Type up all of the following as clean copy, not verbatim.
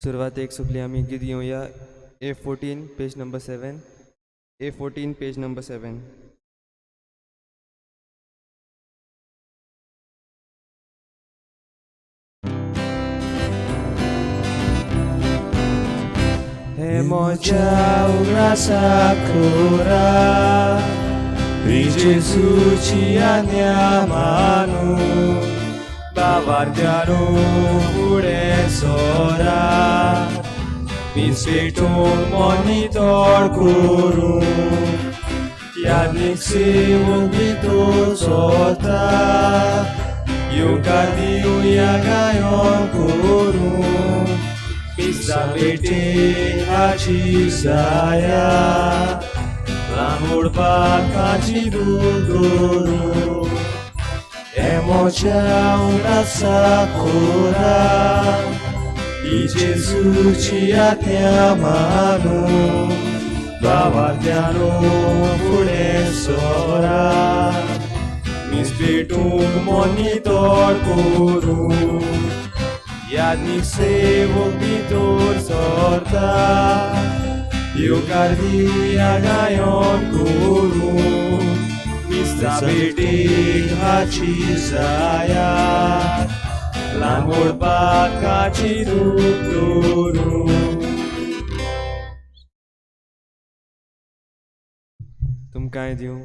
सुरवातेक सगळी आमी गीत घेवया. A14 page number 7. A14 page number 7. Emoja sakura Di Gesù ci andiamo Bavardiano pure sora Mi sveto monitor kuru Yadnik se ubito sota Yukadiu yagayon kuru Pisa bete haji saya Lamur bakaji duduru Emoja una sakura Di Gesù ci attiamano Bavardiano pure sora Mi spiritu monitor kuru Yadnik se vorbitor sorta Eucardiu yagayon kuru Mista betik haci saya Lamur bakaci duduru तुम काय दिवं?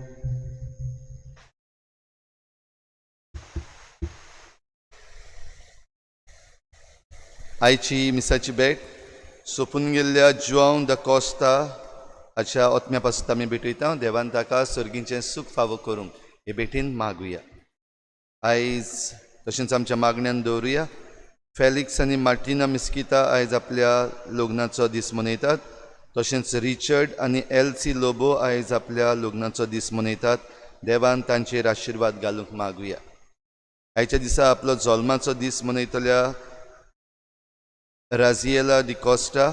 आयची मिसाची भेट सोपून गेल्ल्या जुआंव दा Costa हाच्या ओतम्या पासून आमी भेटयता. देवान ताका सर्गीचें सूख फावो करूंक हे भेटीन मागुया. आयज तशेंच आमच्या मागण्यान दवरुया. फॅलिक्स आनी मार्टिना मिस्किता आयज आपल्या लग्नाचो दीस मनयतात. तशेंच रिचर्ड आनी एल्सी लोबो आयज आपल्या लग्नाचो दीस मनयतात. देवान तांचेर आशिर्वाद घालूंक मागुया. आयच्या दिसा आपलो जल्माचो दीस मनयतल्या राजिएला डी कॉस्टा,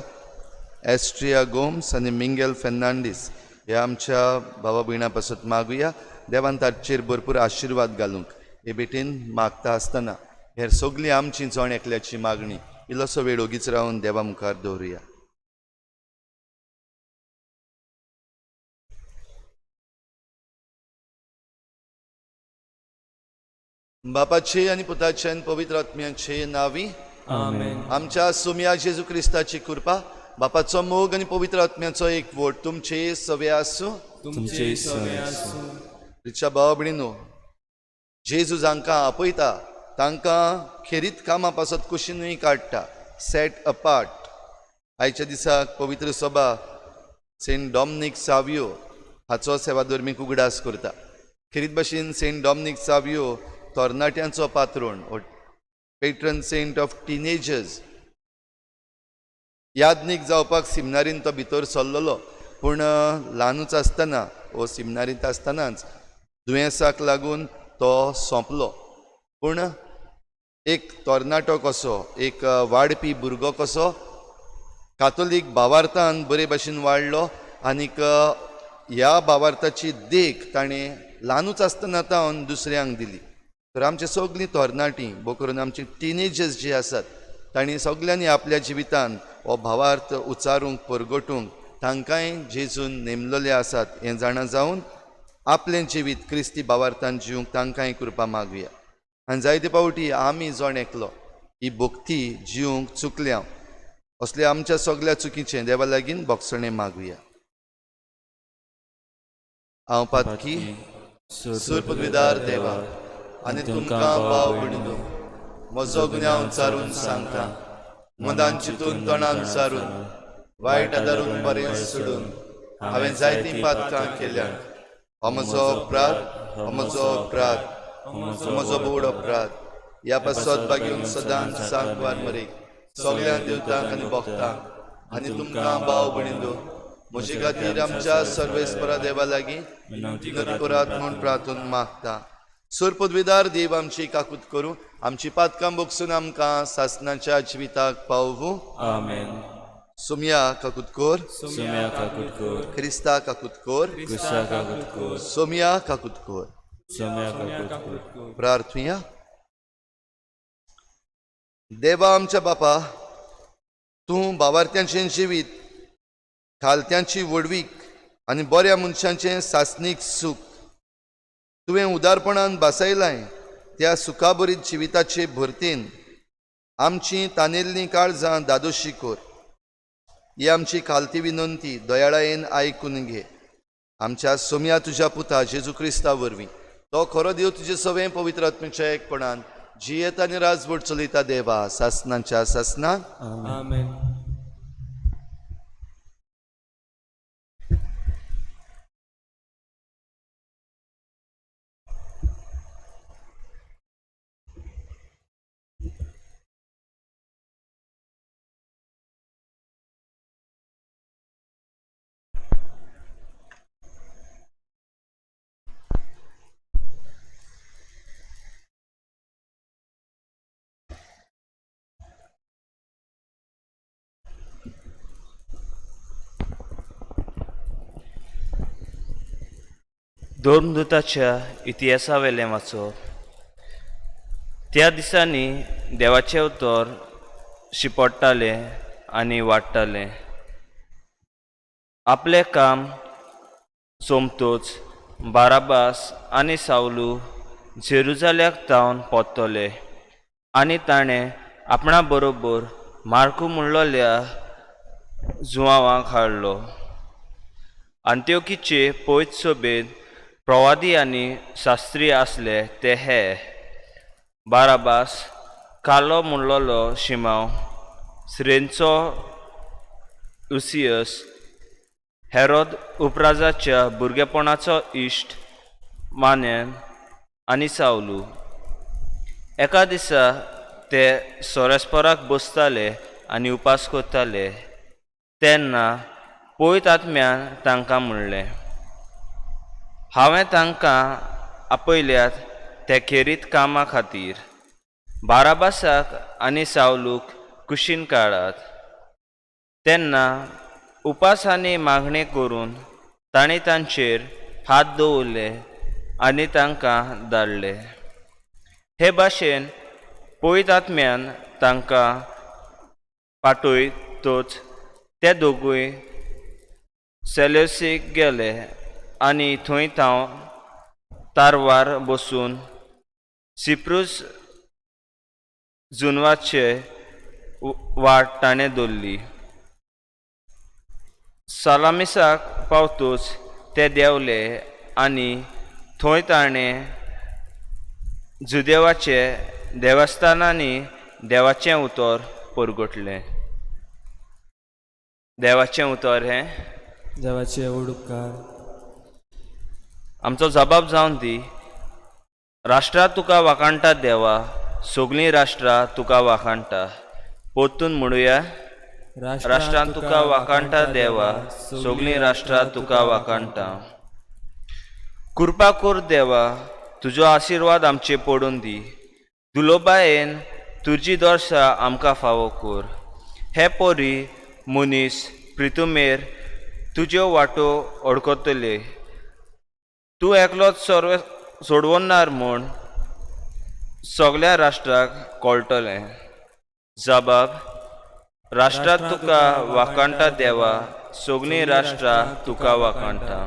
एस्ट्रिया गोम्स आनी मिंगेल फेर्नांडीस हे आमच्या भावा भयणां पासून मागुया. देवान तांचेर भरपूर आशिर्वाद घालूंक हे भेटेन मागता आसतना हेर सगळीं आमची जण एकल्याची मागणी इल्लोसो वेळ ओगीच रावन देवा मुखार दवरुया. बापाचे आनी पुताचे आनी पवित्र आत्म्याचे नांवी आमेन. आमच्या सुम्या जेजू क्रिस्ताची कृपा, बापाचो मोग आनी पवित्र आत्म्याचो एक वोट तुमचे सवे आसूं. तुमचे सवे आसूं. रिच्या भाव भयणीनो, जेजू जांकां आपयता तांकां खेरीत कामां पासत कुशीनूय काडटा. Set apart. आयच्या दिसाक पवित्र सभा सेंट डॉमनीक सावियो हाचो सेवाधर्मीक उगडास करता. खेरीत भाशेन सेंट डॉमनीक सावियो तरणाट्यांचो पात्रोण, पेट्रन सेंट ऑफ टिनेजर्स. यादनीक जावपाक सिमनारीन तो भितर सरलोलो, पूण ल्हानूच आसतना वो सिमनारींत आसतनाच दुयेंसाक लागून तो सोंपलो. पूण एक तरणाटो कसो, एक वाडपी भुरगो कसो कातोलीक भावार्थान बरे भाशेन वाडलो आनीक ह्या भावार्थाची देख ताणें ल्हानूच आसतना तावन दुसऱ्यांक दिली. तर आमची सगळीं तरणाटीं बो करून आमची टिनेजर्स जी आसात तांणी सगळ्यांनी आपल्या जिवितान हो भावार्थ उचारूंक परगटूंक तांकांय जेजून नेमलेले आसात हें जाणा जावन आपलें जिवीत क्रिस्ती भावार्थान जिवंक तांकांय कृपा मागुया. आनी जायते पावटी आमी जण एकलो ही भक्ती जिवंक चुकल्या. असले आमच्या सगळ्या चुकीचें देवा लागीं बोगसणें मागुया. हांव पातकी सूर पदवीदार देवा आनी तुमकां भाव भयणीनो, म्हजो गुन्यांव चारून सांगता. मनान चिंतून तोंडान चारून वायट आदारून बरें सोडून हांवें जायतीं पातकां केल्यात. हो म्हजो अपराध, हो म्हजो अपराध, हो म्हजो बोड अपराध. ह्या पासत बागेवन सदांच सांगवार मरेक सगळ्या देवतांक आनी भक्तांक आनी तुमकां भाव भयणीनो, म्हजे खातीर आमच्या सर्वेस्परा देवा लागीं विनंती करात म्हूण प्रार्थून मागता. सूर पदवीदार देव आमची काकूत करूं, आमची पातकां बोगसून आमकां सासणाच्या जिविताक पावूं. आमेन. सुम्या काकूत कोर, सुम्या काकूत कोर. क्रिस्ता काकूत कोर, क्रिस्ता काकूत कोर. सोम्या काकूत कोर. सुम्या काकूत कोर. प्रार्थुया. देवा आमच्या बापा, तूं भावार्थ्यांचें जिवीत, खालत्यांची वडवीक आनी बऱ्या मनशांचें सासणीक सूख तुवें उदारपणान बासायलाय. त्या सुखाबरीत जिविताचे भरतेन आमची तानेल्लीं काळजां दादोशी कोर. ही आमची खालती विनंती दयाळायेन आयकून घे. आमच्या सोम्या तुज्या पुता जेजू क्रिस्ता वरवीं तो खरो देव तुजे सवें पवित्र आत्म्याच्या एकपणान जियेत आनी राजवट चलयता देवा सासनांच्या सासनाक. आमेन. धर्मदूताच्या इतिहासावेलें वाचप. त्या दिसांनी देवाचें उतर शिपडटाले आनी वाडटाले. आपलें काम सोमतोच बाराबास आनी सावलू जेरुजाल्याक तावन पोत्तले आनी ताणें आपणा बरोबर मार्कू म्हणलोल्या जुवांवाक हाडलो. अंत्योकीचे पयत सोबेत प्रवादी आनी शास्त्री आसले ते हे बाराबास, कालो म्हणलोलो शिमाव, सिरेनचो लुसियस, हेरोद उपराजाच्या भुरगेपणाचो इश्ट मानेन आनी सावलू. एका दिसा ते सोरेस्पराक बसताले आनी उपास करताले तेन्ना पयत आत्म्यान तांकां म्हणलें, हांवें तांकां आपयल्यात ते खेरीत कामा खातीर. बाराबासाक आनी सावलूक कुशीन काडात. तेन्ना उपास आनी मागणी करून तांणी तांचेर हात दवरले आनी तांकां धाडले. हे भाशेन पयत आत्म्यान तांकां पाठयतच ते दोगूय सेल्युसीक गेले आनी थंय तारवार बसून सिप्रूस जुनवाचे वाट ताणें दवरली. सालामिसाक पावतूच ते देंवले आनी थंय ताणें जुदेवाचे देवस्थानांनी देवाचें उतर परगटलें. देवाचें उतर हें देवाचे व्हड उपकार. आमचो जबाब जावन दी. राष्ट्रा तुका वाखाणटा देवा, सगळीं राष्ट्रां तुका वाखाणटा. पोत्तून म्हणुया. राष्ट्रांत तुका वाखाणटा देवा, सगळीं राष्ट्रां तुका वाखाणटा. कृपा कर देवा, तुजो आशिर्वाद आमचे पडून दी. दुलोबायेन तुजी दर्शा आमकां फावो कर. हे पोरी मनीस प्रितुमेर तुज्यो वाटो अडकतले. तूं एकलोच सोडवनार म्हूण सगळ्या राष्ट्राक कळटलें. जबाब. राष्ट्रांत तुका वाखाणटा देवा, सगळीं राष्ट्रां तुका वाखाणटा.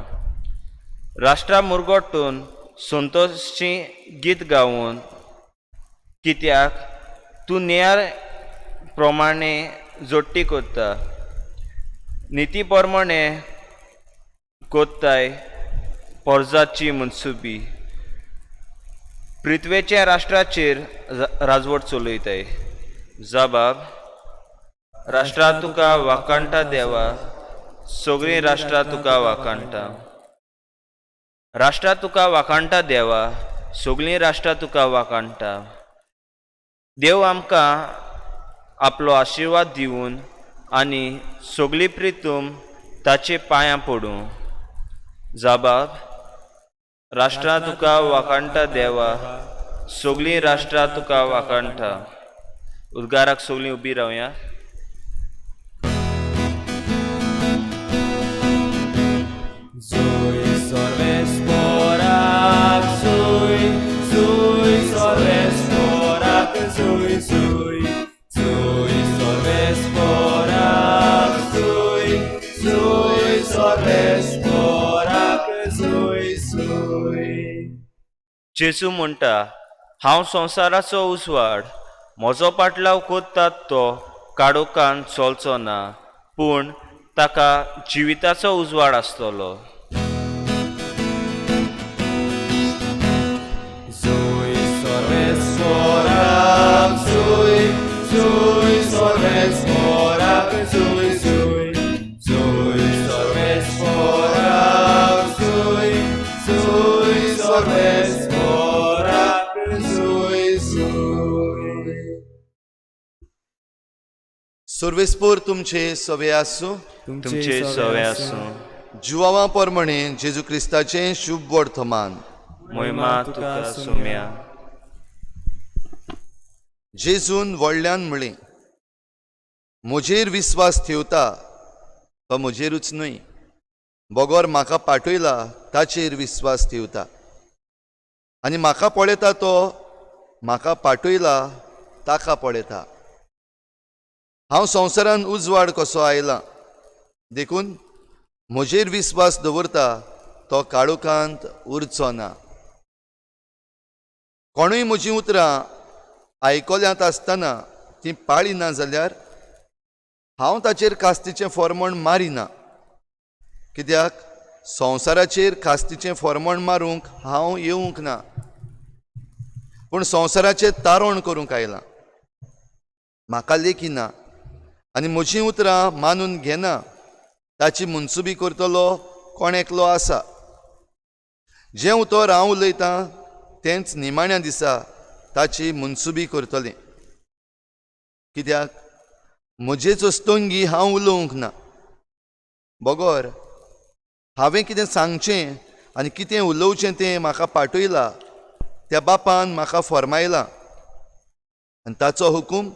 राष्ट्रां मुरगोट्टून संतोशी गीत गावून, कित्याक तूं न्याय प्रमाणे जोडटी कोत्ता. निती प्रमाणे कोत्ताय पोरजाची मनसुबी. पृथ्वेच्या राष्ट्राचेर राजवट चलयताय. जबाब. राष्ट्रां तुका वाखाणटा देवा, सगळीं राष्ट्रां तुका वाखाणटा. राष्ट्रां तुका वाखाणटा देवा, सगळीं राष्ट्रां तुका वाखाणटा. देव आमकां आपलो आशिर्वाद दिवन आनी सगळी प्रितूम ताचे पांयां पडूं. जबाब. राष्ट्रां तुका वाखाणटा देवा, सगळीं राष्ट्रां तुका वाखाणटा. उद्गाराक सगळीं उबी रावया. Zui sorves porak, zui, zui sorves porak, zui, zui, zui sorves porak. जेजू म्हणटा, हांव संवसाराचो उजवाड. म्हजो पाटलाव कोत्तात तो काळोखान चलचो ना, पूण ताका जिविताचो उजवाड आसतलो. Zui sorves Morak, zui, zui, sorves morak, zui, zui, zui, sorves morak, zui, zui, sorves morak, zui, zui. सर्वेस्पोर तुमचे सवे आसूं. तुमचे सवे आसूं. जुवावा पोरमणे जेजू क्रिस्ताचें शुभ वर्तमान. महिमा तुका सुम्या. जेजून व्हडल्यान म्हळें, म्हजेर विस्वास ठेवता तो म्हजेरूच न्हय, बोगोर म्हाका पाठयला ताचेर विस्वास ठेवता. आनी म्हाका पळयता तो म्हाका पाठयला ताका पळयता. हांव संवसारान उजवाड कसो आयलां, देखून म्हजेर विस्वास दवरता तो काळोखांत उरचो ना. कोणूय म्हजीं उतरां आयकल्यांत आसतना ती पाळिना जाल्यार हांव ताचेर कास्तीचें फर्मण मारिना. कित्याक संवसाराचेर कास्तीचें फर्मण मारूंक हांव येवंक ना, पूण संवसाराचें तारण करूंक आयलां. म्हाका लेखिना आनी म्हजीं उतरां मानून घेना ताची मुनसुबी करतलो कोण एकलो आसा. जें उतर हांव उलयतां तेंच निमाण्या दिसा ताची मुनसुबी करतलें. कित्याक म्हजेच अस्तंगी हांव उलोवंक ना. बोगोर हांवें कितें सांगचें आनी कितें उलोवचें तें म्हाका पाठयलां, त्या बापान म्हाका फर्मायलां. आनी ताचो हुकूम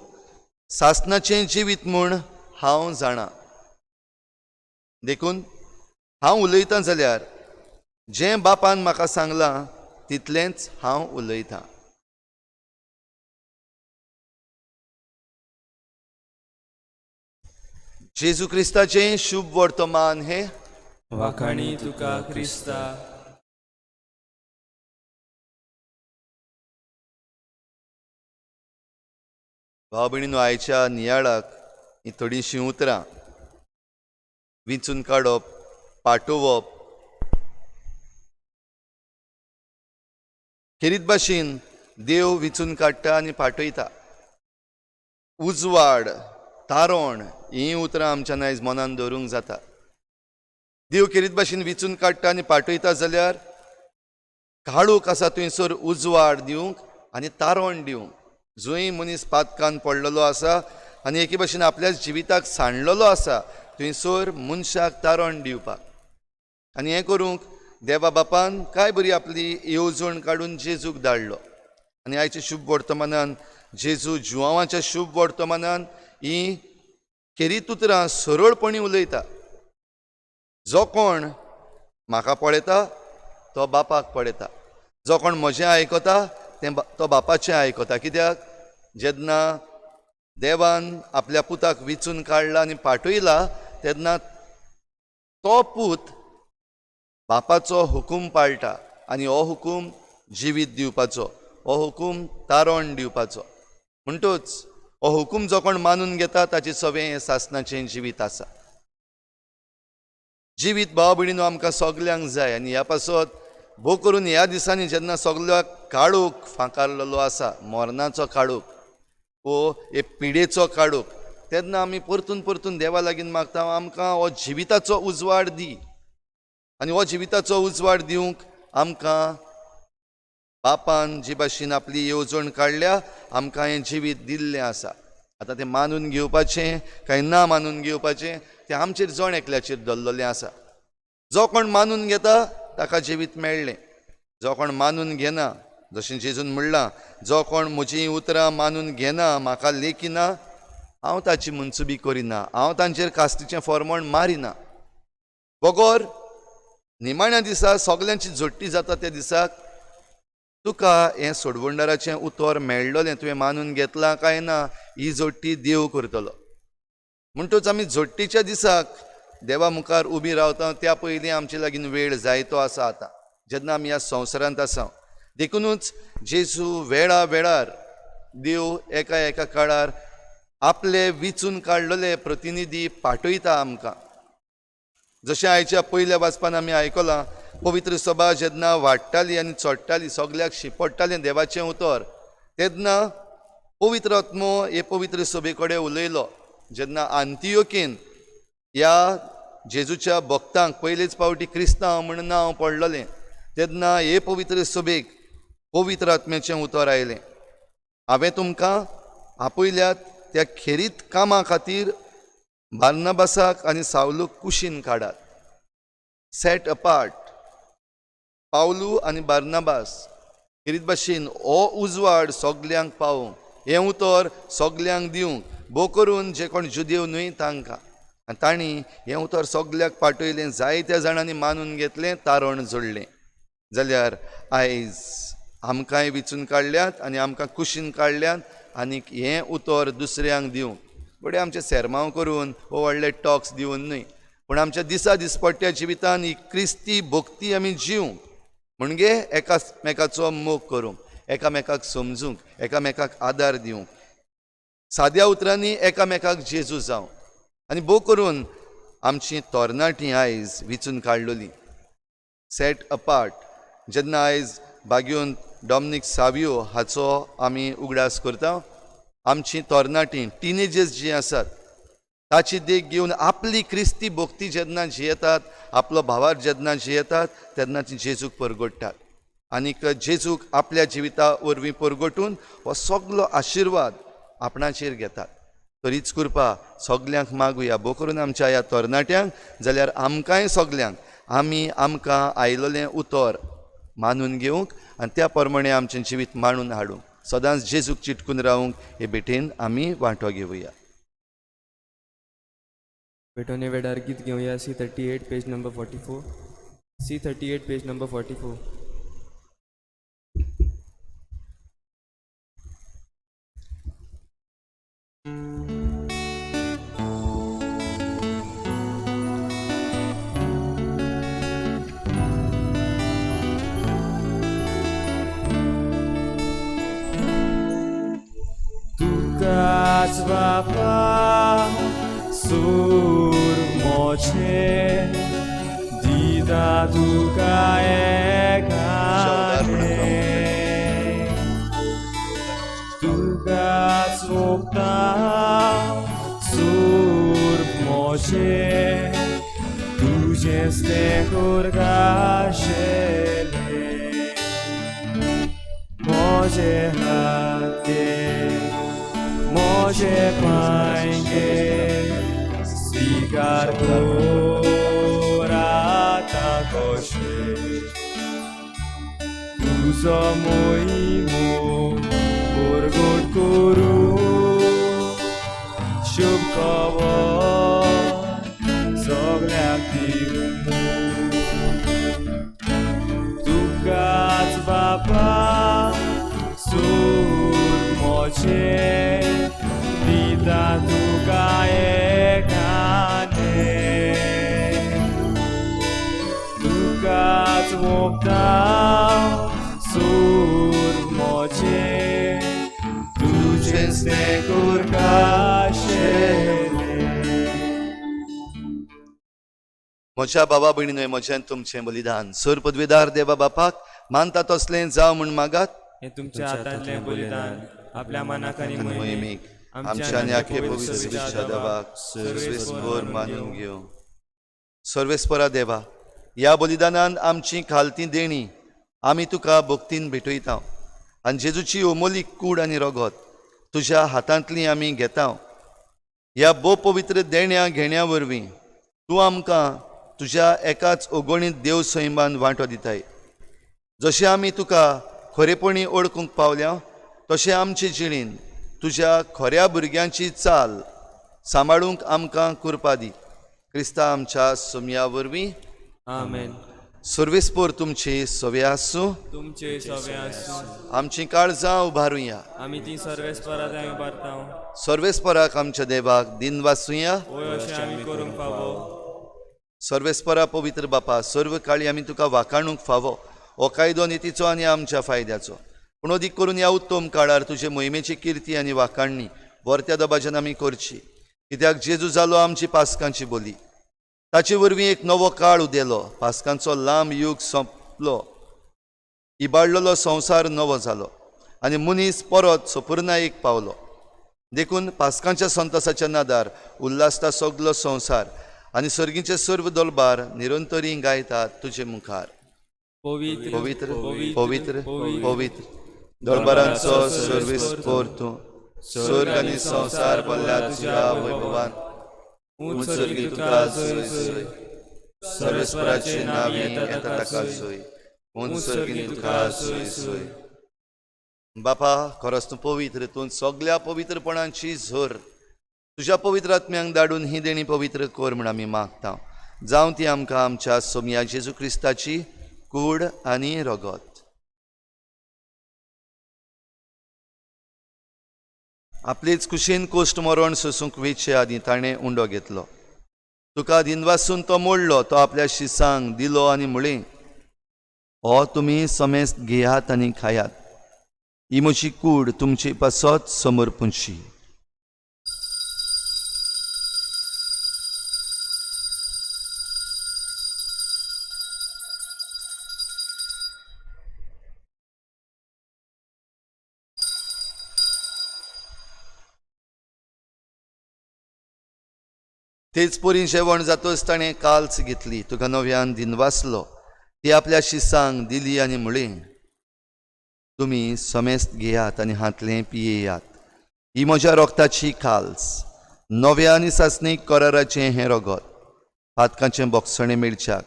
सासणाचें जिवीत म्हूण हांव जाणां. देखून हांव उलयतां जाल्यार जें बापान म्हाका सांगलां तितलेंच हांव उलयतां. जेजू क्रिस्ताचें शुभ वर्तमान हे वाखाणी तुका क्रिस्ता. भाव भयणीनो, आयच्या नियाळाक ही थोडीशीं उतरां विंचून काडप, पाठोवप. खेरीत भाशेन देव विंचून काडटा आनी पाठयता. उजवाड, तारण ही उतरां आमच्यान आयज मनान दवरूंक जाता. देव खेरीत भाशेन विंचून काडटा आनी पाठयता जाल्यार काळोख आसा थंयसर उजवाड दिवंक आनी तारण दिवंक. जंय मनीस पातकान पडलेलो आसा आनी एके भाशेन आपल्या जिविताक सांडलेलो आसा थंयसर मनशाक तारण दिवपाक. आनी हें करूंक देवा बापान काय बरी आपली येवजण काडून जेजूक धाडलो. आनी आयच्या शुभ वर्तमानान जेजू जुवांवाच्या शुभ वर्तमानान ही खेरीत उतरां सरळपणी उलयता. जो कोण म्हाका पळयता तो बापाक पळयता. जो कोण म्हजें आयकता तो बापाचें आयकता. कित्याक जेन्ना देवान आपल्या पुताक विंचून काडला आनी पाठयला तेन्ना तो पूत बापाचो हुकूम पाळटा. आनी हो हुकूम जिवीत दिवपाचो, हो हुकूम तारण दिवपाचो. म्हणटूच हो हुकूम जो कोण मानून घेता ताचें सवें हें सासणाचें जिवीत आसा. जिवीत भाव भयणीनो आमकां सगल्यांक जाय. आनी ह्या पासत भोव करून ह्या दिसांनी जेन्ना सगळ्याक काळोख फांकारलेलो आसा, मरणाचो काळोख वो हे पिडेचो काळोख, तेन्ना आमी परतून परतून देवा लागीं मागता आमकां हो जिविताचो उजवाड दी. आनी हो जिविताचो उजवाड दिवंक आमकां बापान जे भाशेन आपली येवजण काडल्या आमकां हें जिवीत दिल्लें आसा. आतां तें मानून घेवपाचें काय ना मानून घेवपाचें तें आमचेर जण एकल्याचेर दल्ललें आसा. जो कोण मानून घेता ताका जिवीत मेळ्ळें. जो कोण मानून घेना, जशें जेजून म्हणलां, जो कोण म्हजीं उतरां मानून घेना, म्हाका लेखिना, हांव ताची मुनसुबी करिना, हांव तांचेर कास्तीचें फर्मण मारिना. बगोर निमाण्या दिसा सगल्यांची झोट्टी जाता त्या दिसाक तुका हें सोडवंडाराचें उतर मेळ्ळलें, तुवें मानून घेतलां काय ना ही जोडटी देव करतलो. म्हणटूच आमी जोडटीच्या दिसाक देवा मुखार उबी रावता त्या पयलीं आमचे लागीं वेळ जायतो आसा. आतां जेन्ना आमी ह्या संवसारांत आसा देखूनच जेजू वेळा वेळार देव एका एका काळार आपले विचून काडलेले प्रतिनिधी पाठयता आमकां. जशें आयच्या पयल्या वाचपान आमी आयकलां, पवित्र सभा जेन्ना वाडटाली आनी चडटाली, सगल्याक शिपडटालें देवाचें उतर, तेन्ना पवित्र आत्मो हे पवित्र सभे कडेन उलयलो. जेन्ना आंतियोकेन ह्या जेजूच्या भक्तांक पयलेच फावटी क्रिस्तांव म्हणून नांव पडलेलें, तेन्ना हे पवित्र सभेक पवित्र आत्म्याचें उतर आयलें. हांवें तुमकां आपयल्यात त्या खेरीत कामा खातीर बार्नबासाक आनी सावलूक कुशीन काडात. सेट अपार्ट पावलू आनी बार्नबास खेरीत भाशेन हो उजवाड सगल्यांक पावोवंक, हें उतर सगल्यांक दिवंक, भोव करून जे कोण जुदेव न्हय तांकां. आनी तांणी हें उतर सगल्याक पाठयलें, जायत्या जाणांनी मानून घेतलें, तारण जोडलें. जाल्यार आयज आमकांय विचून काडल्यात आनी आमकां कुशीन काडल्यात आनीक हें उतर दुसऱ्यांक दिवंक. बडे आमचे सेरमांव करून वो व्हडले टॉक्स दिवन न्हय, पूण आमच्या दिसा दिसपट्ट्या जिवितान ही क्रिस्ती भक्ती आमी जिवंक, म्हणजे एकामेकाचो मोग करूंक, एकामेकाक समजूंक, एकामेकाक आदार दिवंक, साद्या उतरांनी एकामेकाक जेजू जावं. आनी भोव करून आमची तोरणाटीं आयज विचून काडलेली. सेट अपार्ट जेन्ना आयज बागेवन डॉमिनीक सावियो हाचो आमी उगडास करता, आमची तोरणाटीं टिनेजर्स जीं आसात ताची देख घेवन आपली क्रिस्ती भक्ती जेन्ना जियेतात, आपलो भावार जेन्ना जियेतात, तेन्ना ती जेजूक परगडटात. आनीक जेजूक आपल्या जिविता वरवीं परगटून हो सगलो आशिर्वाद आपणाचेर घेतात. तरीच कृपा सगल्यांक मागुया, भोव करून आमच्या ह्या तरणाट्यांक, जाल्यार आमकांय सगल्यांक आमी आमकां आयिल्लें उतर मानून घेवंक आनी त्या प्रमाणे आमचें जिवीत मांडून हाडूंक, सदांच जेजूक चिटकून रावंक हे भेटेन आमी वांटो घेवया. भेटोने वेडार गीत घेवया. C38 page number 44. C38 page number 44. Tukac Bapa sur mocie, dida tuka ekane. Tukac Bapa sur mocie, tudzie z tego rgaszele, mozie hatie. Moje pańgie, stikar korata kosze, uzo moimu porgot koru, szybkowo zogliatimu. Tukac Bapa sur mocie, dida tuka ekane. Tukac Bapa sur mocie, tudzie z tego rgaszele. म्हज्या बाबा भयणीनय म्हज्यान तुमचें बलिदान सोर पदवीदार देवा बापाक मानता तसलें जावं म्हूण मागात. हे तुमच्या हातांतलें बलिदान आपल्या मनाक आनी मोहिमेक आमच्या आनी आखे पवित्र देवाक सर्वेस्पर मानून घेवं. सर्वेस्परा देवा, ह्या बलिदानान आमची खालती देणी आमी तुका भक्तीन भेटयता आनी जेजूची ओमोलीक कूड आनी रगत तुज्या हातांतली आमी घेता. ह्या भोव पवित्र देण्या घेण्या वरवीं तूं आमकां तुज्या एकाच ओगोणीत देव सैमान वांटो दिताय. जशें आमी तुका खरेपणी ओळखूंक पावल्या, तशें आमचे जिणेन तुज्या खऱ्या भुरग्यांची चाल सांबाळूंक आमकां कृपा दी. क्रिस्ता आमच्या सोमया वरवीं आमेन. सर्वेस्पर तुमची सवे आसूं. तुमचे सवे आसूं. आमची काळजां उबारुया. आमी ती सर्वेस्परा जाय उबारतां. सर्वेस्पराक आमच्या देवाक दिन वाचुया. ओय अशें आमी करूंक फावो. सर्वेस्परा पवित्र बापा, सर्व काळी आमी तुका वाखाणूंक फावो. हो कायदो नितीचो आनी आमच्या फायद्याचो. पूण अदीक करून ह्या उत्तम काळार तुजे मोहिमेची किर्ती आनी वाखाणणी वर्त्या दबाज्यान आमी करची, कित्याक जेजू जालो आमची पासकांची बोली. ताचे वरवीं एक नवो काळ उदेलो, पासकांचो लांब युग सोंपलो, इबाडलेलो संवसार नवो जालो आनी मनीस परत सपुर्नायेक पावलो. देखून पासकांच्या संतोसाच्या नादार उल्हासता सगलो संवसार आनी सर्गीचे सर्व दरबार निरंतरी गायतात तुजे मुखार. पवित्र पवित्र पवित्र पवित्र दरबारांचो सर्वेस्पोर तूं, स्वर्ग आनी संवसार भरल्या तुज्या वैभवान. उंच सर्गी तुका जय जय, सर्वेस्पराचे नांव येता ताका जय, उंच सर्गी तुका जय जय. बापा, खरोच तूं पवित्र, तूं सगळ्या पवित्रपणांची झर तुज्या पवित्र आत्म्यांक धाडून ही देणी पवित्र कर म्हण आमी मागता. जावं ती आमकां आमच्या सोमया जेजू क्रिस्ताची कूड आनी रगत. आपलीच कुशीन कोश्ट मरण सोसूंक वेचे आदी ताणें उंडो घेतलो. तुका दिनवासून तो मोडलो, तो आपल्या शिसांक दिलो आनी म्हळें, हो तुमी समेस्त घेयात आनी खायात, ही म्हजी कूड तुमचे पासत समर्पूंची. तेच परी जेवण जातच ताणें काल्च घेतली, तुका नव्यान दिनवासलो, ती आपल्या शिसांक दिली आनी म्हळें, तुमी समेस्त घेयात आनी हातलें पियेयात, ही म्हज्या रोगताची काल्स, नव्या आनी सासणीक कराराचें हें रगत, पातकांचें बोगसणें मेळच्याक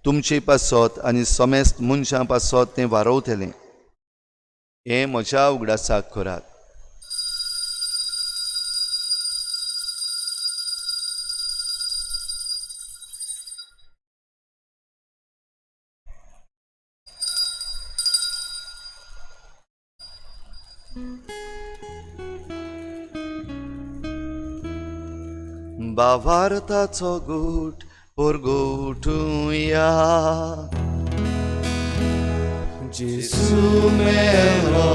तुमचे पासत आनी समेस्त मनशां पासत तें वारवतलें. हें म्हज्या उगडासाक करात. भावार्थाचो घोट परगोटुया. जेजू मेलो,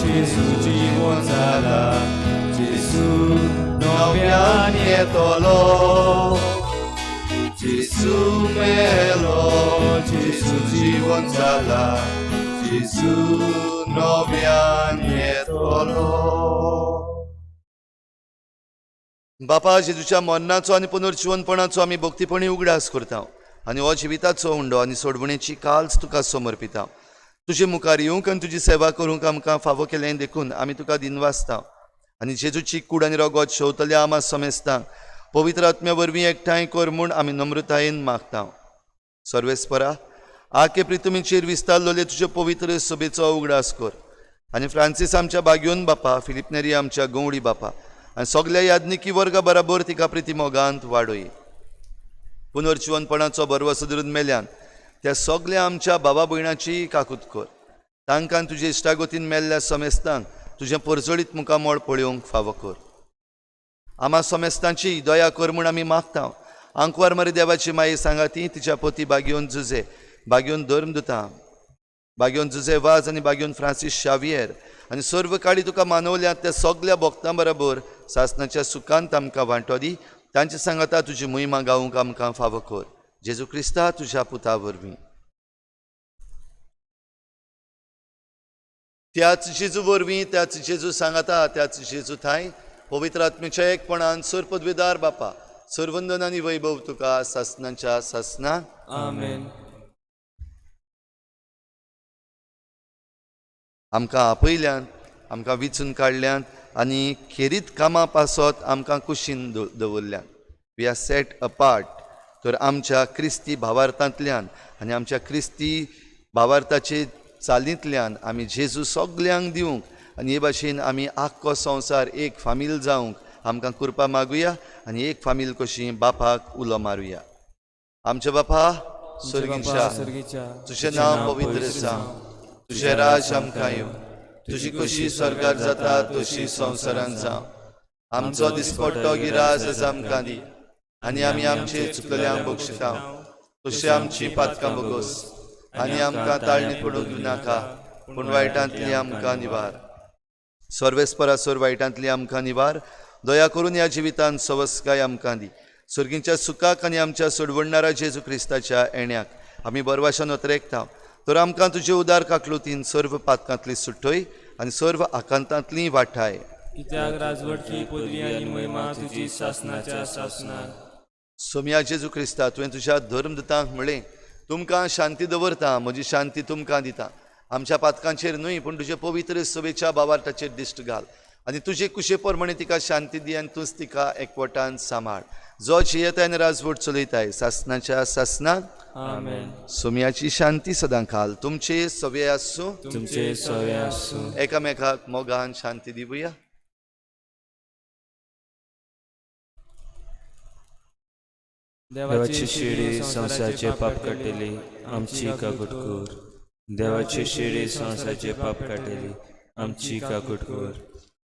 जेजू जीवन जाला, जेजू नव्यान येतलो. जेजू मेलो, जेजू जीवन जाला, जेजू नव्यान येतलो. बापा, जेजूच्या मरणाचो आनी पुनर्जीवनपणाचो आमी भक्तीपणी उगडास करता आनी हो जिविताचो उंडो आनी सोडवणेची काल्स तुका समर्पिता. तुजे मुखार येवंक आनी तुजी सेवा करूंक आमकां फावो केलें देखून आमी तुका दिनवासता आनी जेजूची कूड आनी रगत शेवतल्या आमा समेस्तांक पवित्र आत्म्या वरवीं एकठांय कर म्हूण आमी नम्रतायेन मागता. सर्वेस्परा, आके प्रितुमीचेर विस्तारलोले तुजे पवित्र सभेचो उगडास कर आनी फ्रांसीस आमच्या बागयोन बापा, फिलिप नेरी आमच्या गवळी बापा आनी सगळ्या यादनिकी वर्गा बराबर तिका प्रिती मोगांत वाडय. पुनर्जीवनपणाचो बरवो सुदरून मेल्यान त्या सगळ्या आमच्या भावा भयणाची काकूत कर. तांकां तुजे इश्टागोतीन मेल्ल्या समेस्तांक तुजें परजळीत मुखामळ पळोवंक फावो कर. आमा समेस्तांची दया कर म्हूण आमी मागता. आंकवार मारी देवाची माये सांगाती, तिच्या पती बागयोन जुजे, बागयोन धर्मदुतां, बागयोन जुजे वाज आनी बागयोन फ्रांसीस शावियर आनी सर्व काळी तुका मानवल्यात त्या सगळ्या भक्तां बरोबर सासणाच्या सुखांत आमकां वांटो दी. तांचे सांगाता तुजी मोहिमा गावूंक आमकां फावो कर. जेजू क्रिस्ता तुज्या पुता वरवीं. त्याच जेजू वरवीं, त्याच जेजू सांगाता, त्याच जेजू थाय पवित्र आत्म्याच्या एकपणान सरपदवेदार बापा, सर्वंदन आनी वैभव तुका सासणाच्या सासना. आमेन. आमकां आपयल्यान, आमकां विचून काडल्यान आनी खेरीत कामां पासत आमकां कुशीन दवरल्यान. We are set apart. तर आमच्या क्रिस्ती भावार्थांतल्यान आनी आमच्या क्रिस्ती भावार्थाचे चालींतल्यान आमी जेजू सगल्यांक दिवंक आनी हे भाशेन आमी आख्खो संवसार एक फामील जावंक आमकां कृपा मागुया आनी एक फामील कशी बापाक उलो मारुया. आमच्या बापा सर्गीच्या, तुजें नांव पवित्र जावं, तुजें राज आमकां येवं, तुजी कशी स्वर्गार जाता तशी संवसारांत जावं. आमचो दिसपट्टो गिराज आज आमकां दी आनी आमी आमचे चुकल्यांक बक्षिता, तशें आमची पातकां बगोस आनी आमकां ताळणी पडूंक दिनाका, पूण वायटांतली आमकां निवार. सर्वेस्परासोर वायटांतली आमकां निवार. दया करून ह्या जिवितांत सवस्काय आमकां दी. सुर्गींच्या सुखाक आनी आमच्या सोडवणणारा जेजू क्रिस्ताच्या येण्याक आमी बरवाशान उतरेकता. तर आमकां तुजे उदार काकलुतीन सर्व पातकांतली सुटय आनी सर्व आकांतांतली वाटाय. कित्याक राजवटची पदवी आनी महिमा तुजी शासनाच्या शासनाक. सोम्या जेजू क्रिस्ता, तुवें तुज्या धर्मदूतांक म्हणलें, तुमकां शांती दवरता, म्हजी शांती तुमकां दिता. आमच्या पातकांचेर न्हय, पूण तुजे पवित्र सवेच्या बाबार्ताचेर दिश्ट घाल आनी तुजे कुशे प्रमाणे तिका शांती दी आनी तूंच तिका एकवटान सांबाळ. जो जियेताय आनी राजवट चलयताय शासनाच्या शासनाक. आमेन. सोम्याची शांती सदां घाल. तुमचे सवे आसूं. तुमचे सवे आसूं. एकामेकाक मोगान शांती दिवया. देवाची शिडी संसाराचे पाप काटेली आमची काकुटकूर. देवाची शिडी संसाराचे पाप काटेली आमची काकुटकूर.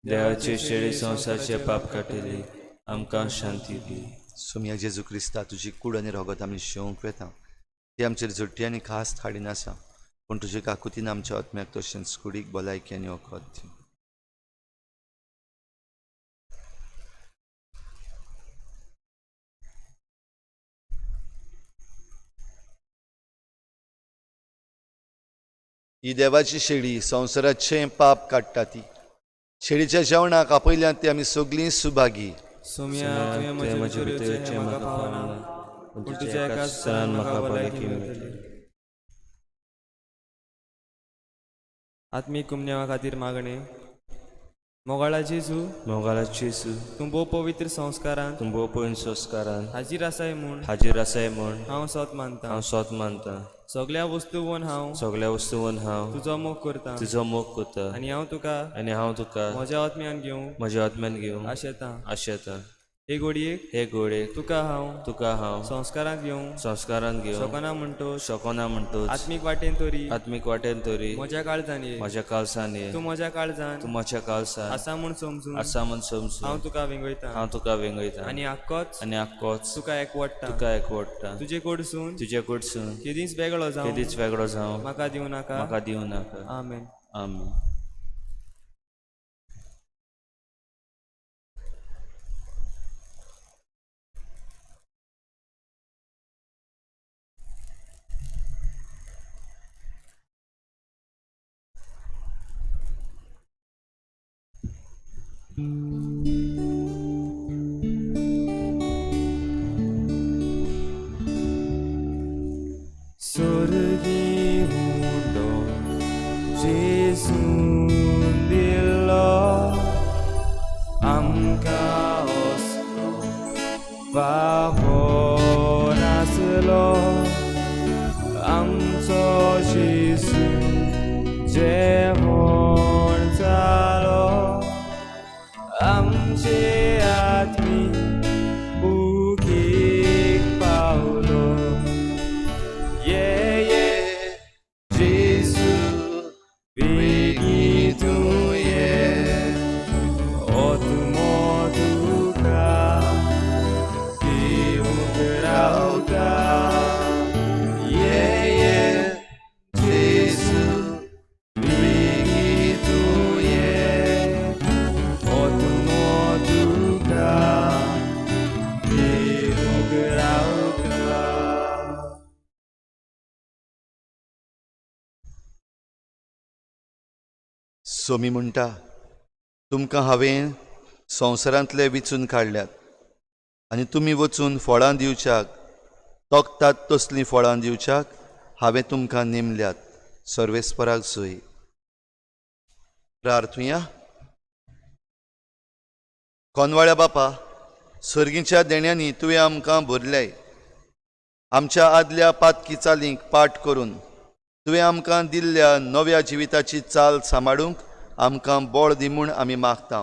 देवाची शिडी संसाराचे पाप काटेली आमकां शांती दी. सोम्या जेजू क्रिस्ता, तुजी कूड आनी रगत आमी शेवंक वेता. ती आमचेर झट्टी आनी खास हाडीन आसा, पूण तुजे काकुतीन आमच्या आत्म्याक तशेंच कुडीक भलायकी आनी वखद दी. ही देवाची शेळी संवसाराचें पाप काडटा. ती शेळीच्या जेवणाक आपयल्यांत ती आमी सगळीं सुभागी. सोम्या तुवें म्हजे भितरचें म्हाका पावना, पूण तुज्या एका सरान म्हाका भलायकी मेळटली. आत्मीक कुमन्या खातीर मागणे. मोगाळा जेजू, मोगाला जेजू, तूं भोव पवित्र संस्कारान तुंबो पळोवन संस्कारान हाजीर आसाय म्हूण हाजीर आसाय म्हूण हांव सत मानता. हांव स्वत मानता. सगळ्या वस्तूवन हांव सगळ्या वस्तूंवन हांव तुजो मोग करता तुजो मोग करता आनी हांव तुका आनी हांव तुका म्हज्या आत्म्यान घेवं म्हज्या आत्म्यान घेवं आशेतां. आशेता. हे घडयेक हे घोडेक तुका हांव संस्कारांत घेवं संस्कारान घेवं शोकना म्हणटो शोकोना म्हणटोच आत्मीक वाटेन तरी आत्मीक वाटेन तरी म्हज्या काळजान ये. म्हज्या काळसान ये. तूं म्हज्या काळजान तूं म्हज्या काळसान आसा म्हूण समजून आसा म्हूण समजून हांव तुका वेंगयतां हांव तुका वेंगयता आनी आख्खोच आनी आख्खोच तुका एकवडटा. तुका एकवडटा. तुजे कडसून तुजे कडसून केदींच वेगळो जावं केदीच वेगळो जावं म्हाका दिवं नाका. म्हाका दिवं नाका. आमेन. आमीन. Sorgi mundo Jesus dillo amka oslo vahonaslo amco Jesus jehon zalo amche atmi bukik paulo. Somi म्हणटा, तुमकां हांवें संवसारांतले विचून काडल्यात आनी तुमी वचून फळां दिवच्याक तोखतात तसलीं फळां दिवच्याक हांवें तुमकां नेमल्यात. सर्वेस्पराक सोय. प्रार्थुया. कोनवाळ्या बापा, सर्गीच्या देण्यांनी तुवें आमकां भरल्याय. आमच्या आदल्या पातकी चालींक पाठ करून तुवें आमकां दिल्ल्या नव्या जिविताची चाल सांबाळूंक आमकां बळ दी म्हूण आमी मागता.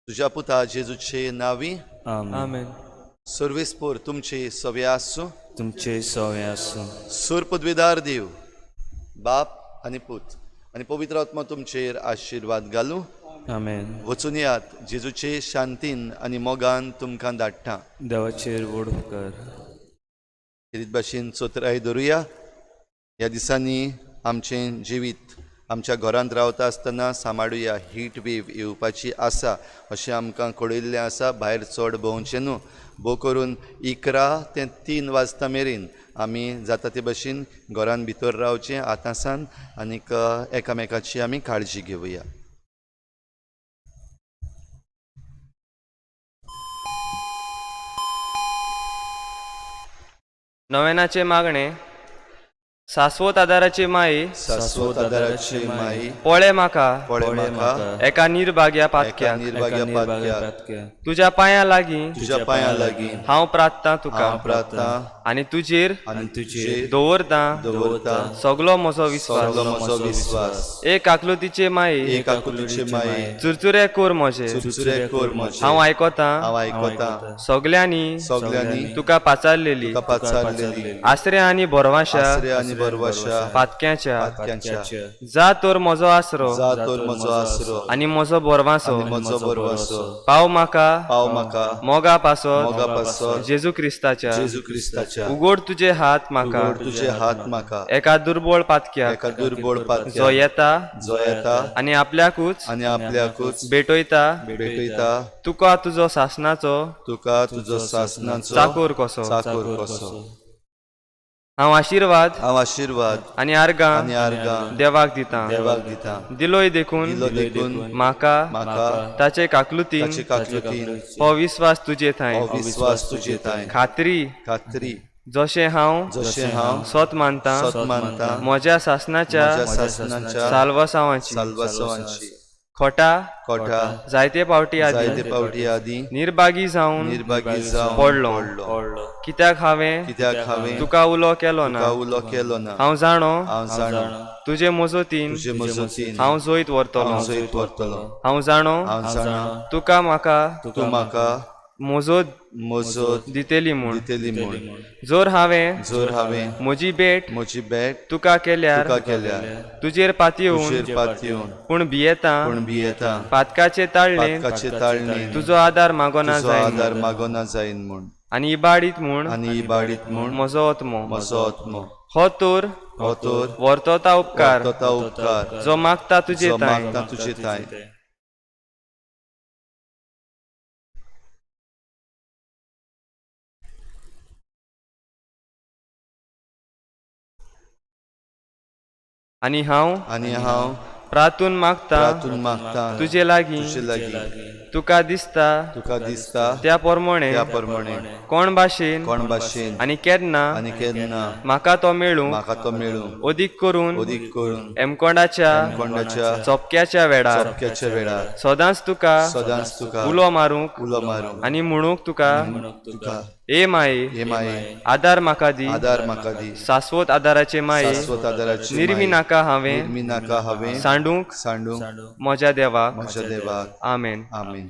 तुज्या पुता जेजूचे नांवी. आमेन. सर्वेस्पर तुमचे सवे आसूं. तुमचे सवे आसूं. सूर पदवीदार देव, बाप आनी पूत आनी पवित्र आत्मा तुमचेर आशिर्वाद घालूं. आमेन. वचून यात. जेजूचे शांतीन आनी मोगान तुमकां धाडटा. देवाचेर वोड कर. किरीत भाशेन चोत्राय धरुया. ह्या दिसांनी आमचें जिवीत आमच्या घरांत रावता आसतना सांबाळुया. हीट वेव येवपाची आसा अशें आमकां कळयल्लें आसा. भायर चड भोंवचें न्हू. भोव करून 11 ते 3 वाजता मेरेन आमी जाता ते भशेन घरान भितर रावचें आतां सावन आनीक एकामेकाची आमी काळजी घेवया. नवेनाचे मागणे. शाश्वत आदाराची माई, शाश्वत आदाराची माई, पळे म्हाका पळय म्हाका एका निर्भाग्या एका पातक्याक. निर्भाग्या पातक्याक तुज्या पांयां लागीं तुज्या पांयां लागीं हांव प्रार्थना तुका हांव प्रार्थना आनी तुजेर आनी तुजेर दवरता दवरता सगलो म्हजो विस्वास. सगलो म्हजो विस्वास. एक आकलुतीचे माई, एक आकुलीचे माई, चुरचुरे कोर म्हजे. चुरचुरे कोर म्हजे. हांव आयकोता हांव आयकोता सगल्यांनी सगल्यांनी तुका पाचारलेली तुका पाचारलेली आसरे आनी बरवाशा आसरे आनी बरवाशा पातक्याच्या. पातक्यांच्या. जा तर म्हजो आसरो जा तर म्हजो आसरो आनी म्हजो बरवासो. आनी म्हजो बरवासो. पाव म्हाका पाव म्हाका मोगा पासत मोगा पासत जेजू क्रिस्ताच्या. जेजू क्रिस्ताच्या. उगड तुजे हात म्हाका उगड तुजे हात म्हाका एका दुर्बळ पातक्याक एका दुर्बळ जो पातक्याक येता जो येता आनी आपल्याकूच आनी आपल्याकूच भेटयता. भेटयता. तुका तुजो सासनाचो तुका तुजो सासनाचो चाकोर कसो. चाकोर कसो. हांव आशीर्वाद हांव आशीर्वाद आनी आर्गां आनी आर्गां देवाक दिता. देवाक दिता. दिलोय देखून दिलो देखून म्हाका म्हाका ताचे काकलुतीन ताचे काकलुतीन हो विस्वास तुजे थंय. हो विस्वास तुजे ताय. खात्री खात्री जशें हांव जशें हांव स्वत मानता सत मानता म्हज्या सासनाच्या म्हज्या सासनाच्या साल्वसावांची साल्वासवांची खोटा कोठा जायते फावटी जायते आदी पावटी आदी निर्भागी जावन निर्भागी जावन पडलो. कित्याक हांवें कित्याक हांवें तुका उलो केलो ना. तुका उलो केलो ना. हांव जाणो हांव जाणो तुजे मजतीन तुजे मजतीन हांव जोईत व्हरतलो. हांव जैत व्हरतलो. हांव जाणो हांव जाणो तुका म्हाका तूं म्हाका मोजत मजत दितेली म्हूण. दितेली म्हूण. जोर हांवें जर हांवें म्हजी भेट म्हजी बॅग तुका केल्यार तुका केल्यार तुजेर पातयेवन तुजेर पातयेवन पूण भियेता पूण भियेता. पातकाचे ताळणेन पातकाचे ताळणेन तुजो आदार मागोना तुजो जायन आदार मागोना जायन म्हूण. आनी इबाडीत म्हूण आनी इबाडीत म्हूण म्हजो आत्मो. म्हजो आत्मो. हो तर हो तर वर्तोता उपकार वर्तता उपकार जो मागता तुजे जो थंय. मागता तुजे ताय. आनी हांव प्रातून मागता प्रातून मागता तुजे लागीं तुजे लागीं तुका दिसता तुका दिसता त्या प्रमाणे त्या प्रमाणे कोण भाशेन कोण भाशेन आनी केन्ना आनी केन्ना म्हाका तो मेळूं म्हाका तो मेळूं अदीक करून करून एमकोंडाच्या कोंडाच्या चोपक्याच्या वेळार चपक्याच्या वेळार सदांच तुका सदांच तुका उलो मारूंक उलो मारूंक आनी म्हणूंक तुका तुका ए माये हे माये आदार म्हाका दी. आदार म्हाका दी. शाश्वत आदाराचे माये शाश्वत आदाराची निर्मी नाका हांवें निर्मी नाका हांवें सांडूंक सांडूंक म्हज्या देवाक. म्हज्या देवाक. आमेन. आमीन.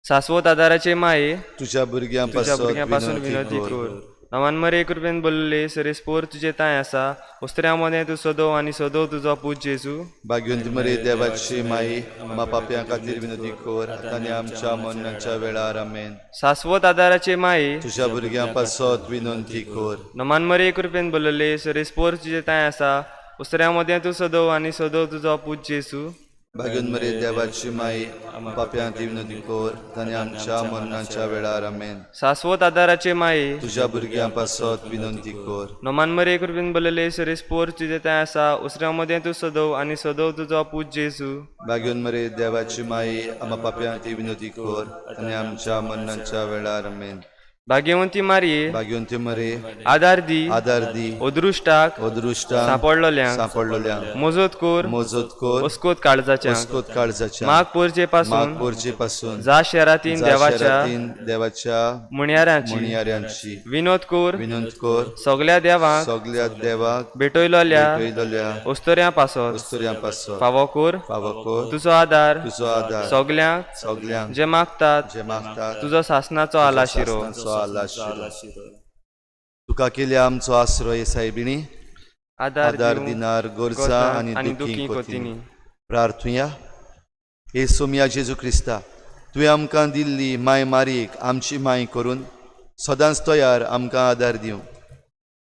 शाश्वत आदाराचे माये तुझ्या तुज्या भुरग्यां भुरग्यां विनंती कर. नवान मरे कृपेन बोलले सरे स्पोर तुजे ताय आसा. उस्त्र्या मदें तूं सदोव आनी सदोव तुजो पूज जेजू. भाग्यवंत मरे देवाची माई आम्हा पाप्यां खातीर विनंती कर आतां आनी आमच्या मरणाच्या वेळार. आमेन. शाश्वत आदाराचे माये तुझ्या भुरग्यां पासत विनंती कर. नमान मरे कृपेन बोलले सरे स्पोर तुजे ताय आसा. उस्त्र्या मदें तूं सदोव आनी सदोव तुजो पूज जेजू. भाग्यवंत मरे देवाची माई आम्हा पाप्यां खातीर विनंती कर आनी आमच्या मरणाच्या वेळार. आमेन. शाश्वत आदाराचे माये तुझ्या भुरग्यां पासत विनंती कर. नमान मरे कृपेन बोलले सरे स्पोर तुजे ताय आसा. उस्त्र्या मदें तूं सदोव आनी सदोव तुजो पूज जेजू. भाग्यवंत मरे देवाची माई आम्हा पाप्यां खातीर विनंती कर आनी आमच्या मरणाच्या वेळार. आमेन. भाग्यवंती मारये भाग्यवंती मरे आदार दी. आदार दी. अदृश्टाक अदृष्टा सापडलोल्यांक सापडलोल्यांक मजत कोर. मजत कर. अस्कोत काळजाच्या अस्कोत काळजाच्या माग पोरचे पासून माग पोरचे पासून जा शहरातीन जा देवाच्या शहरातीन देवाच्या मुण्याऱ्यांची मुणयाऱ्यांची विनोद कोर. विनंती कर. सगल्या देवाक सगल्या देवाक भेटयलोल्या भेटयलोल्या उस्तोऱ्यां पासत वस्तुऱ्यां पासत फावो कोर. फावो कर. तुजो आदार तुजो आदार सगल्यांक सगल्यांक जे मागतात जे मागतात तुजो सासनाचो आलाशिरो. सासणाचो आलाशिरो. तुका केल्या आमचो आसरो येसायबिणी. आदार आदार दिवंक दिनार गरजा आनी दुखी कोतीनी. प्रार्थुया. हे सोम्या जेजू क्रिस्ता तुवें आमकां दिल्ली माय मारीक आमची माय करून सदांच तयार आमकां आदार दिवं.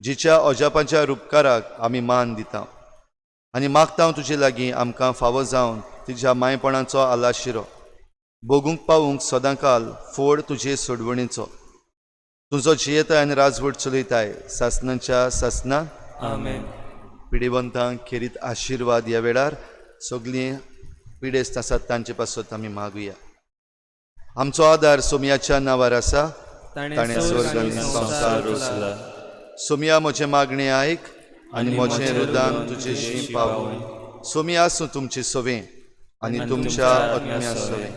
जिच्या अजापाच्या उपकाराक आमी मान दिता आनी मागता तुजे लागीं आमकां फावो जावन तिच्या मायपणाचो आलाशिरो बोगूंक पावूंक सदांकाल फोड तुजे सोडवणीचो तुजो जियेताय आनी राजवट चलयताय सासनांच्या सासना आमेन. पिडेवंतांक खेरीत आशिर्वाद ह्या वेळार सगळीं पिडेस्त आसात तांचे पासत आमी मागुया. आमचो आदार सोमयाच्या नांवार आसा. ताणें स्वर्ग आनी संवसार रचला. सोमया म्हजें मागणें आयक आनी म्हजें हृदयान तुजे शीं पावय. सोमया आसूं तुमचे सवें आनी तुमच्या आत्म्या सवें.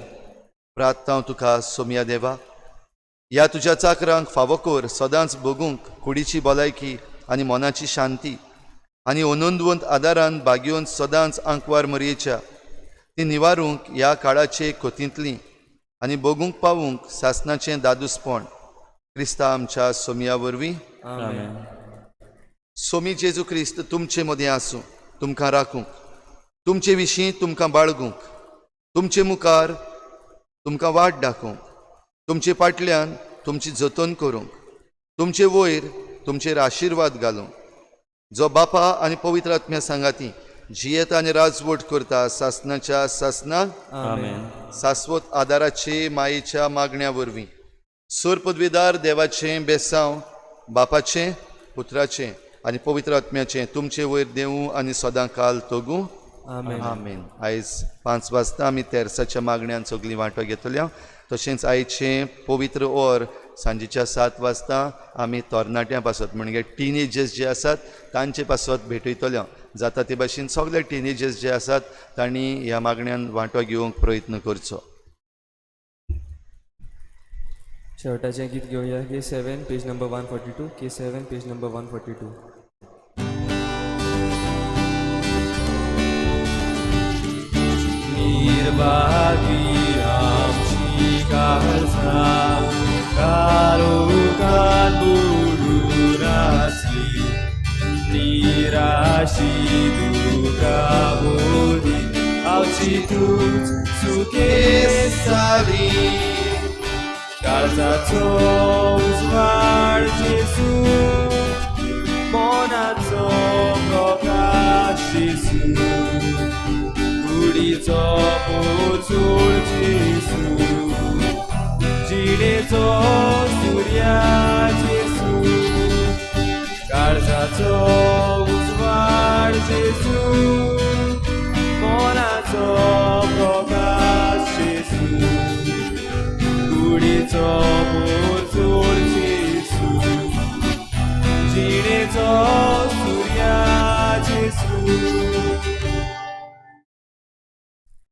प्रार्थना तुका सोमया देवा, ह्या तुज्या चाकरांक फावो कर सदांच बगूंक कुडीची भलायकी आनी मनाची शांती आनी ओनंदवंत आदारान बागयोन सदांच आंकवार मरयेच्या ती निवारूंक ह्या काळाचे खोतींतली आनी बगूंक पावूंक सासनाचें दादूसपण क्रिस्ता आमच्या सोमया वरवीं. आमेन. सोमी जेजू क्रिस्त तुमचे मदें आसूं, तुमकां राखूंक, तुमचे विशीं तुमकां बाळगूंक, तुमचे मुखार तुमकां वाट दाखोवंक, तुमचे फाटल्यान तुमची जतन करूंक, तुमचे वयर तुमचेर आशिर्वाद घालूंक, जो बापा आनी पवित्र आत्म्या सांगाती जियेत आनी राजवट करता सासनाच्या सासनाक. आमेन. शाश्वत आदाराचे मायेच्या मागण्या वरवीं सोर पदवीदार देवाचें बेसांव बापाचें पुत्राचें आनी पवित्र आत्म्याचें तुमचे वयर देवूं आनी सदां काल तोगूं. आमेन. आमेन. आयज 5 वाजता आमी तेरसाच्या मागण्यांत सगळीं वांटो घेतल्या. तशेंच आयचें पवित्र ओर सांजेच्या 7 वाजता आमी तरणाट्यां पासत म्हणजे टिनेजर्स जे आसात तांचे पासत भेटयतल्या. जाता ते भाशेन सगळे टिनेजर्स जे आसात तांणी ह्या मागण्यांत वांटो घेवंक प्रयत्न करचो. शेवटाचें गीत घेवया. K7 page number 142. K7 page number 142. निर्भागी आमची काळजा काळोखात बुडून आसली, निराशी दुःखावोली आवची तूच सुखे सारी. काळजाचो उजवाड जेसू, मोनाचो प्रकाश जेसू, कुडीचो पोचूळ जेसू, जिणेचो सुर्या जेसू. काळजाचो उजवाड जेसू, मोनाचो प्रकाश जेसू, कुडीचो पोचूळ जेसू, जिणेचो सुर्या जेसू.